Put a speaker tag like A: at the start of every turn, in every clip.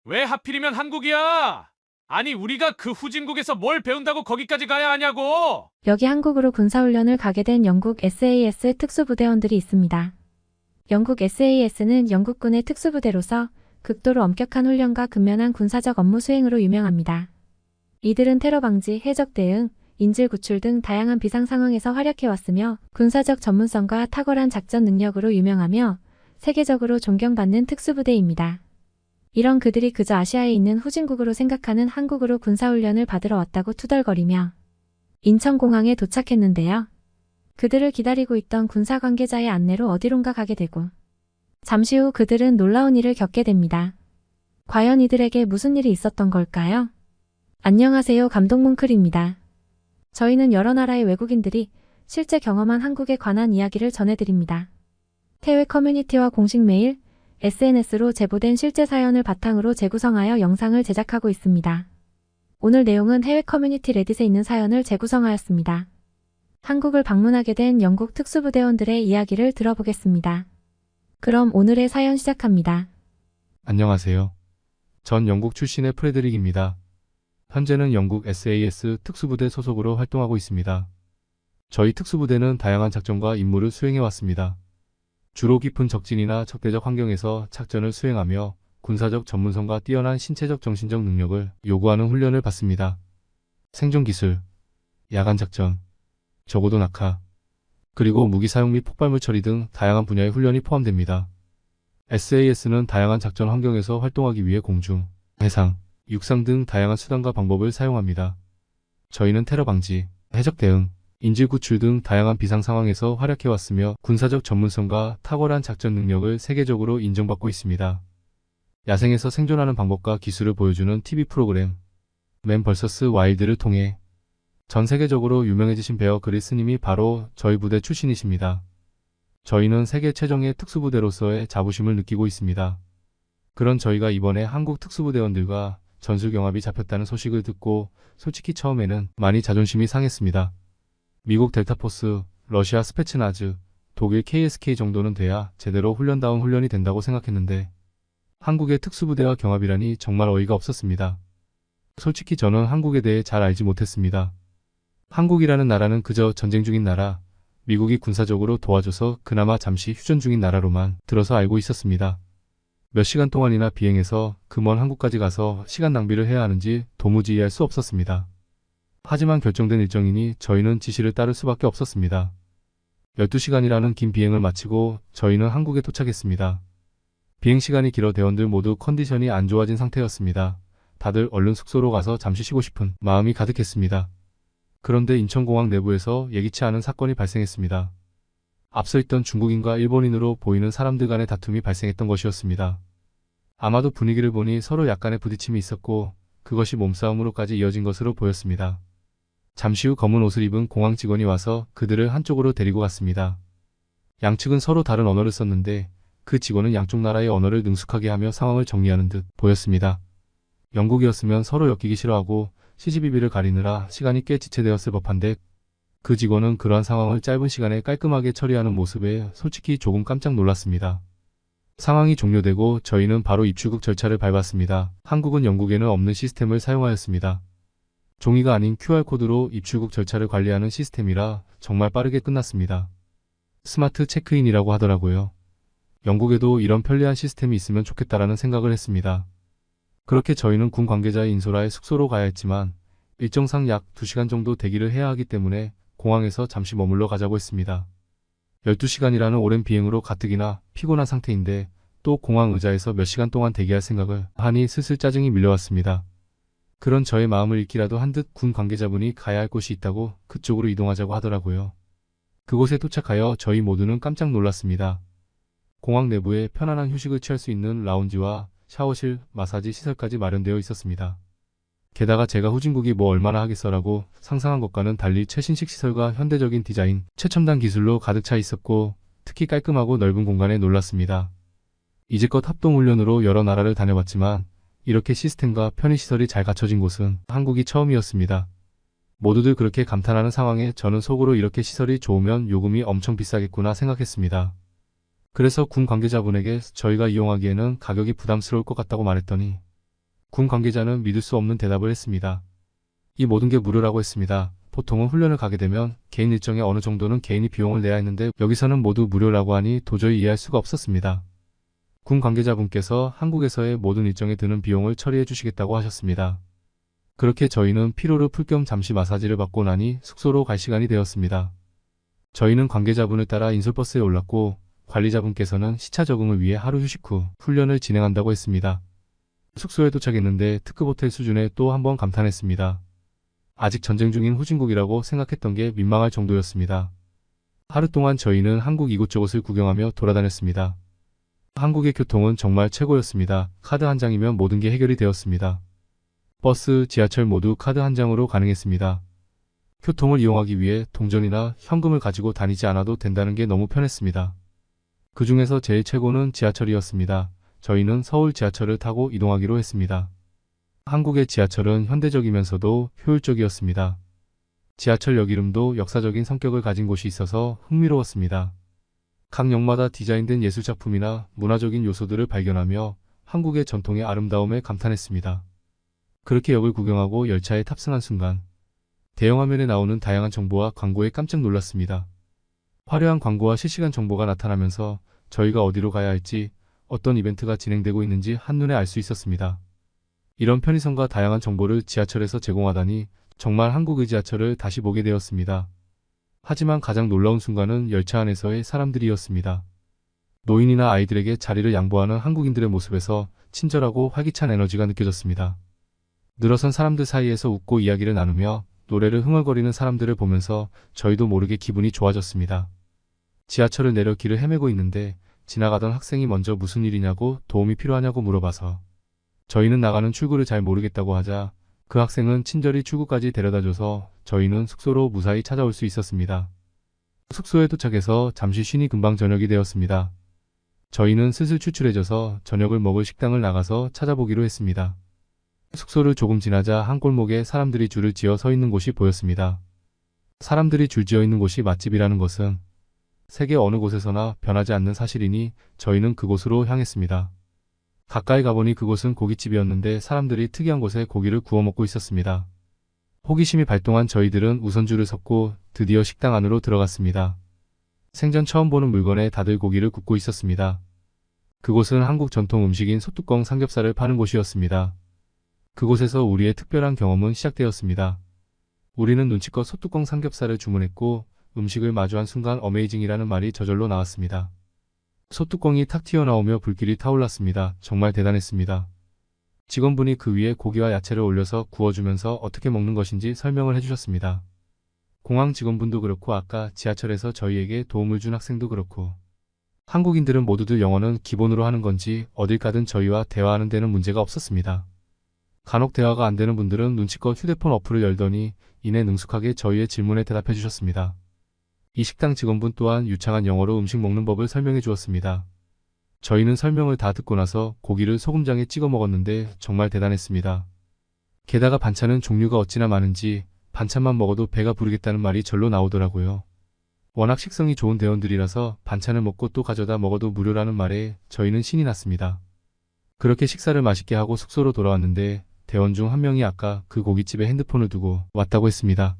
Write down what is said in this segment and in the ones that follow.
A: 왜 하필이면 한국이야? 아니, 우리가 그 후진국에서 뭘 배운다고 거기까지 가야 하냐고!
B: 여기 한국으로 군사훈련을 가게 된 영국 SAS 특수부대원들이 있습니다. 영국 SAS는 영국군의 특수부대로서 극도로 엄격한 훈련과 근면한 군사적 업무 수행으로 유명합니다. 이들은 테러 방지, 해적 대응, 인질 구출 등 다양한 비상 상황에서 활약해왔으며 군사적 전문성과 탁월한 작전 능력으로 유명하며 세계적으로 존경받는 특수부대입니다. 이런 그들이 그저 아시아에 있는 후진국으로 생각하는 한국으로 군사훈련을 받으러 왔다고 투덜거리며 인천공항에 도착했는데요. 그들을 기다리고 있던 군사 관계자의 안내로 어디론가 가게 되고 잠시 후 그들은 놀라운 일을 겪게 됩니다. 과연 이들에게 무슨 일이 있었던 걸까요? 안녕하세요, 감독뭉클입니다. 저희는 여러 나라의 외국인들이 실제 경험한 한국에 관한 이야기를 전해드립니다. 해외 커뮤니티와 공식 메일, SNS로 제보된 실제 사연을 바탕으로 재구성하여 영상을 제작하고 있습니다. 오늘 내용은 해외 커뮤니티 레딧에 있는 사연을 재구성하였습니다. 한국을 방문하게 된 영국 특수부대원들의 이야기를 들어보겠습니다. 그럼 오늘의 사연 시작합니다.
C: 안녕하세요. 전 영국 출신의 프레드릭입니다. 현재는 영국 SAS 특수부대 소속으로 활동하고 있습니다. 저희 특수부대는 다양한 작전과 임무를 수행해왔습니다. 주로 깊은 적진이나 적대적 환경에서 작전을 수행하며 군사적 전문성과 뛰어난 신체적 정신적 능력을 요구하는 훈련을 받습니다. 생존기술, 야간작전, 적어도 낙하, 그리고 무기 사용 및 폭발물 처리 등 다양한 분야의 훈련이 포함됩니다. SAS는 다양한 작전 환경에서 활동하기 위해 공중, 해상, 육상 등 다양한 수단과 방법을 사용합니다. 저희는 테러 방지, 해적 대응, 인질 구출 등 다양한 비상 상황에서 활약해왔으며 군사적 전문성과 탁월한 작전 능력을 세계적으로 인정받고 있습니다. 야생에서 생존하는 방법과 기술을 보여주는 TV 프로그램 맨 vs 와일드를 통해 전 세계적으로 유명해지신 베어 그릴스님이 바로 저희 부대 출신이십니다. 저희는 세계 최정예 특수부대로서의 자부심을 느끼고 있습니다. 그런 저희가 이번에 한국 특수부대원들과 전술경합이 잡혔다는 소식을 듣고 솔직히 처음에는 많이 자존심이 상했습니다. 미국 델타포스, 러시아 스페츠나즈, 독일 KSK 정도는 돼야 제대로 훈련다운 훈련이 된다고 생각했는데 한국의 특수부대와 경합이라니 정말 어이가 없었습니다. 솔직히 저는 한국에 대해 잘 알지 못했습니다. 한국이라는 나라는 그저 전쟁 중인 나라, 미국이 군사적으로 도와줘서 그나마 잠시 휴전 중인 나라로만 들어서 알고 있었습니다. 몇 시간 동안이나 비행해서 그 먼 한국까지 가서 시간 낭비를 해야 하는지 도무지 이해할 수 없었습니다. 하지만 결정된 일정이니 저희는 지시를 따를 수밖에 없었습니다. 12시간이라는 긴 비행을 마치고 저희는 한국에 도착했습니다. 비행시간이 길어 대원들 모두 컨디션이 안 좋아진 상태였습니다. 다들 얼른 숙소로 가서 잠시 쉬고 싶은 마음이 가득했습니다. 그런데 인천공항 내부에서 예기치 않은 사건이 발생했습니다. 앞서 있던 중국인과 일본인으로 보이는 사람들 간의 다툼이 발생했던 것이었습니다. 아마도 분위기를 보니 서로 약간의 부딪힘이 있었고 그것이 몸싸움으로까지 이어진 것으로 보였습니다. 잠시 후 검은 옷을 입은 공항 직원이 와서 그들을 한쪽으로 데리고 갔습니다. 양측은 서로 다른 언어를 썼는데 그 직원은 양쪽 나라의 언어를 능숙하게 하며 상황을 정리하는 듯 보였습니다. 영국이었으면 서로 엮이기 싫어하고 시시비비를 가리느라 시간이 꽤 지체되었을 법한데 그 직원은 그러한 상황을 짧은 시간에 깔끔하게 처리하는 모습에 솔직히 조금 깜짝 놀랐습니다. 상황이 종료되고 저희는 바로 입출국 절차를 밟았습니다. 한국은 영국에는 없는 시스템을 사용하였습니다. 종이가 아닌 QR코드로 입출국 절차를 관리하는 시스템이라 정말 빠르게 끝났습니다. 스마트 체크인이라고 하더라고요. 영국에도 이런 편리한 시스템이 있으면 좋겠다라는 생각을 했습니다. 그렇게 저희는 군 관계자의 인솔하에 숙소로 가야 했지만 일정상 약 2시간 정도 대기를 해야 하기 때문에 공항에서 잠시 머물러 가자고 했습니다. 12시간이라는 오랜 비행으로 가뜩이나 피곤한 상태인데 또 공항 의자에서 몇 시간 동안 대기할 생각을 하니 슬슬 짜증이 밀려왔습니다. 그런 저의 마음을 읽기라도 한 듯 군 관계자분이 가야 할 곳이 있다고 그쪽으로 이동하자고 하더라고요. 그곳에 도착하여 저희 모두는 깜짝 놀랐습니다. 공항 내부에 편안한 휴식을 취할 수 있는 라운지와 샤워실, 마사지 시설까지 마련되어 있었습니다. 게다가 제가 후진국이 뭐 얼마나 하겠어라고 상상한 것과는 달리 최신식 시설과 현대적인 디자인, 최첨단 기술로 가득 차 있었고 특히 깔끔하고 넓은 공간에 놀랐습니다. 이제껏 합동훈련으로 여러 나라를 다녀봤지만 이렇게 시스템과 편의시설이 잘 갖춰진 곳은 한국이 처음이었습니다. 모두들 그렇게 감탄하는 상황에 저는 속으로 이렇게 시설이 좋으면 요금이 엄청 비싸겠구나 생각했습니다. 그래서 군 관계자분에게 저희가 이용하기에는 가격이 부담스러울 것 같다고 말했더니 군 관계자는 믿을 수 없는 대답을 했습니다. 이 모든 게 무료라고 했습니다. 보통은 훈련을 가게 되면 개인 일정에 어느 정도는 개인이 비용을 내야 했는데 여기서는 모두 무료라고 하니 도저히 이해할 수가 없었습니다. 군 관계자분께서 한국에서의 모든 일정에 드는 비용을 처리해 주시겠다고 하셨습니다. 그렇게 저희는 피로를 풀 겸 잠시 마사지를 받고 나니 숙소로 갈 시간이 되었습니다. 저희는 관계자분을 따라 인솔버스에 올랐고 관리자분께서는 시차 적응을 위해 하루 휴식 후 훈련을 진행한다고 했습니다. 숙소에 도착했는데 특급 호텔 수준에 또 한 번 감탄했습니다. 아직 전쟁 중인 후진국이라고 생각했던 게 민망할 정도였습니다. 하루 동안 저희는 한국 이곳저곳을 구경하며 돌아다녔습니다. 한국의 교통은 정말 최고였습니다. 카드 한 장이면 모든 게 해결이 되었습니다. 버스, 지하철 모두 카드 한 장으로 가능했습니다. 교통을 이용하기 위해 동전이나 현금을 가지고 다니지 않아도 된다는 게 너무 편했습니다. 그 중에서 제일 최고는 지하철이었습니다. 저희는 서울 지하철을 타고 이동하기로 했습니다. 한국의 지하철은 현대적이면서도 효율적이었습니다. 지하철역 이름도 역사적인 성격을 가진 곳이 있어서 흥미로웠습니다. 각 역마다 디자인된 예술작품이나 문화적인 요소들을 발견하며 한국의 전통의 아름다움에 감탄했습니다. 그렇게 역을 구경하고 열차에 탑승한 순간 대형화면에 나오는 다양한 정보와 광고에 깜짝 놀랐습니다. 화려한 광고와 실시간 정보가 나타나면서 저희가 어디로 가야 할지, 어떤 이벤트가 진행되고 있는지 한눈에 알 수 있었습니다. 이런 편의성과 다양한 정보를 지하철에서 제공하다니 정말 한국의 지하철을 다시 보게 되었습니다. 하지만 가장 놀라운 순간은 열차 안에서의 사람들이었습니다. 노인이나 아이들에게 자리를 양보하는 한국인들의 모습에서 친절하고 활기찬 에너지가 느껴졌습니다. 늘어선 사람들 사이에서 웃고 이야기를 나누며 노래를 흥얼거리는 사람들을 보면서 저희도 모르게 기분이 좋아졌습니다. 지하철을 내려 길을 헤매고 있는데 지나가던 학생이 먼저 무슨 일이냐고 도움이 필요하냐고 물어봐서 저희는 나가는 출구를 잘 모르겠다고 하자 그 학생은 친절히 출구까지 데려다줘서 저희는 숙소로 무사히 찾아올 수 있었습니다. 숙소에 도착해서 잠시 쉬니 금방 저녁이 되었습니다. 저희는 슬슬 출출해져서 저녁을 먹을 식당을 나가서 찾아보기로 했습니다. 숙소를 조금 지나자 한 골목에 사람들이 줄을 지어 서 있는 곳이 보였습니다. 사람들이 줄지어 있는 곳이 맛집이라는 것은 세계 어느 곳에서나 변하지 않는 사실이니 저희는 그곳으로 향했습니다. 가까이 가보니 그곳은 고깃집이었는데 사람들이 특이한 곳에 고기를 구워 먹고 있었습니다. 호기심이 발동한 저희들은 우선 줄을 섰고 드디어 식당 안으로 들어갔습니다. 생전 처음 보는 물건에 다들 고기를 굽고 있었습니다. 그곳은 한국 전통 음식인 소뚜껑 삼겹살을 파는 곳이었습니다. 그곳에서 우리의 특별한 경험은 시작되었습니다. 우리는 눈치껏 소뚜껑 삼겹살을 주문했고 음식을 마주한 순간 어메이징이라는 말이 저절로 나왔습니다. 소뚜껑이 탁 튀어나오며 불길이 타올랐습니다. 정말 대단했습니다. 직원분이 그 위에 고기와 야채를 올려서 구워주면서 어떻게 먹는 것인지 설명을 해주셨습니다. 공항 직원분도 그렇고 아까 지하철에서 저희에게 도움을 준 학생도 그렇고 한국인들은 모두들 영어는 기본으로 하는 건지 어딜 가든 저희와 대화하는 데는 문제가 없었습니다. 간혹 대화가 안 되는 분들은 눈치껏 휴대폰 어플을 열더니 이내 능숙하게 저희의 질문에 대답해 주셨습니다. 이 식당 직원분 또한 유창한 영어로 음식 먹는 법을 설명해 주었습니다. 저희는 설명을 다 듣고 나서 고기를 소금장에 찍어 먹었는데 정말 대단했습니다. 게다가 반찬은 종류가 어찌나 많은지 반찬만 먹어도 배가 부르겠다는 말이 절로 나오더라고요. 워낙 식성이 좋은 대원들이라서 반찬을 먹고 또 가져다 먹어도 무료라는 말에 저희는 신이 났습니다. 그렇게 식사를 맛있게 하고 숙소로 돌아왔는데 대원 중 한 명이 아까 그 고깃집에 핸드폰을 두고 왔다고 했습니다.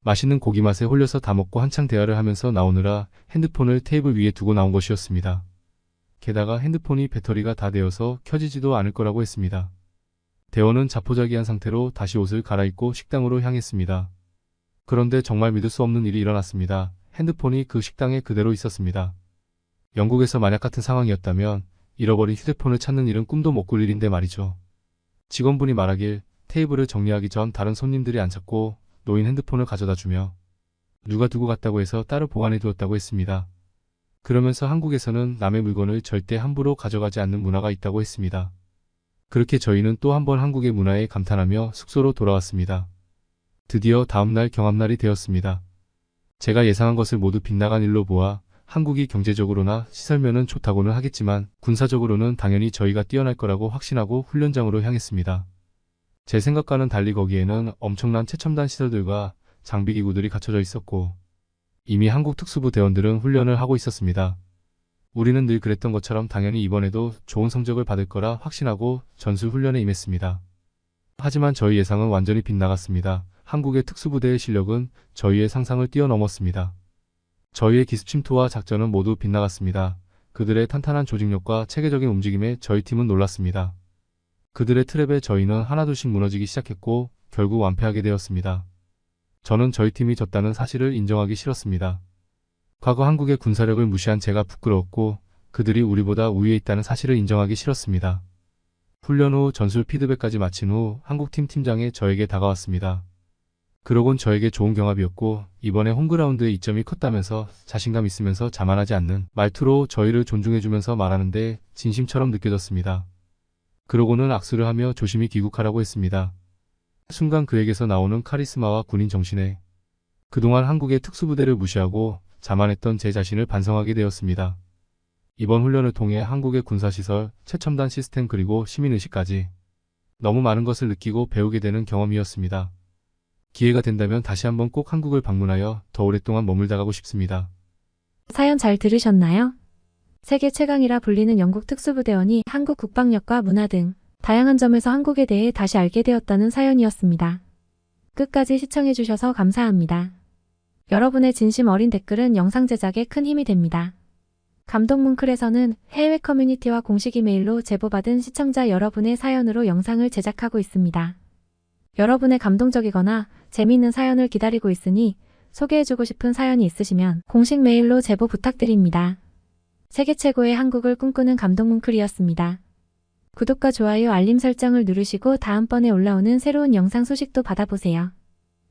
C: 맛있는 고기 맛에 홀려서 다 먹고 한창 대화를 하면서 나오느라 핸드폰을 테이블 위에 두고 나온 것이었습니다. 게다가 핸드폰이 배터리가 다 되어서 켜지지도 않을 거라고 했습니다. 대원은 자포자기한 상태로 다시 옷을 갈아입고 식당으로 향했습니다. 그런데 정말 믿을 수 없는 일이 일어났습니다. 핸드폰이 그 식당에 그대로 있었습니다. 영국에서 만약 같은 상황이었다면 잃어버린 휴대폰을 찾는 일은 꿈도 못 꿀 일인데 말이죠. 직원분이 말하길 테이블을 정리하기 전 다른 손님들이 안 찾고 놓인 핸드폰을 가져다 주며 누가 두고 갔다고 해서 따로 보관해 두었다고 했습니다. 그러면서 한국에서는 남의 물건을 절대 함부로 가져가지 않는 문화가 있다고 했습니다. 그렇게 저희는 또 한 번 한국의 문화에 감탄하며 숙소로 돌아왔습니다. 드디어 다음날 경합날이 되었습니다. 제가 예상한 것을 모두 빗나간 일로 보아 한국이 경제적으로나 시설면은 좋다고는 하겠지만 군사적으로는 당연히 저희가 뛰어날 거라고 확신하고 훈련장으로 향했습니다. 제 생각과는 달리 거기에는 엄청난 최첨단 시설들과 장비기구들이 갖춰져 있었고 이미 한국 특수부 대원들은 훈련을 하고 있었습니다. 우리는 늘 그랬던 것처럼 당연히 이번에도 좋은 성적을 받을 거라 확신하고 전술 훈련에 임했습니다. 하지만 저희 예상은 완전히 빗나갔습니다. 한국의 특수부대의 실력은 저희의 상상을 뛰어넘었습니다. 저희의 기습 침투와 작전은 모두 빗나갔습니다. 그들의 탄탄한 조직력과 체계적인 움직임에 저희 팀은 놀랐습니다. 그들의 트랩에 저희는 하나둘씩 무너지기 시작했고 결국 완패하게 되었습니다. 저는 저희 팀이 졌다는 사실을 인정하기 싫었습니다. 과거 한국의 군사력을 무시한 제가 부끄러웠고 그들이 우리보다 우위에 있다는 사실을 인정하기 싫었습니다. 훈련 후 전술 피드백까지 마친 후 한국팀 팀장이 저에게 다가왔습니다. 그러곤 저에게 좋은 경합이었고 이번에 홈그라운드의 이점이 컸다면서 자신감 있으면서 자만하지 않는 말투로 저희를 존중해주면서 말하는데 진심처럼 느껴졌습니다. 그러고는 악수를 하며 조심히 귀국하라고 했습니다. 순간 그에게서 나오는 카리스마와 군인 정신에 그동안 한국의 특수부대를 무시하고 자만했던 제 자신을 반성하게 되었습니다. 이번 훈련을 통해 한국의 군사시설, 최첨단 시스템 그리고 시민의식까지 너무 많은 것을 느끼고 배우게 되는 경험이었습니다. 기회가 된다면 다시 한번 꼭 한국을 방문하여 더 오랫동안 머물다 가고 싶습니다.
B: 사연 잘 들으셨나요? 세계 최강이라 불리는 영국 특수부대원이 한국 국방력과 문화 등 다양한 점에서 한국에 대해 다시 알게 되었다는 사연이었습니다. 끝까지 시청해주셔서 감사합니다. 여러분의 진심 어린 댓글은 영상 제작에 큰 힘이 됩니다. 감동뭉클에서는 해외 커뮤니티와 공식 이메일로 제보받은 시청자 여러분의 사연으로 영상을 제작하고 있습니다. 여러분의 감동적이거나 재미있는 사연을 기다리고 있으니 소개해주고 싶은 사연이 있으시면 공식 메일로 제보 부탁드립니다. 세계 최고의 한국을 꿈꾸는 감동뭉클이었습니다. 구독과 좋아요 알림 설정을 누르시고 다음번에 올라오는 새로운 영상 소식도 받아보세요.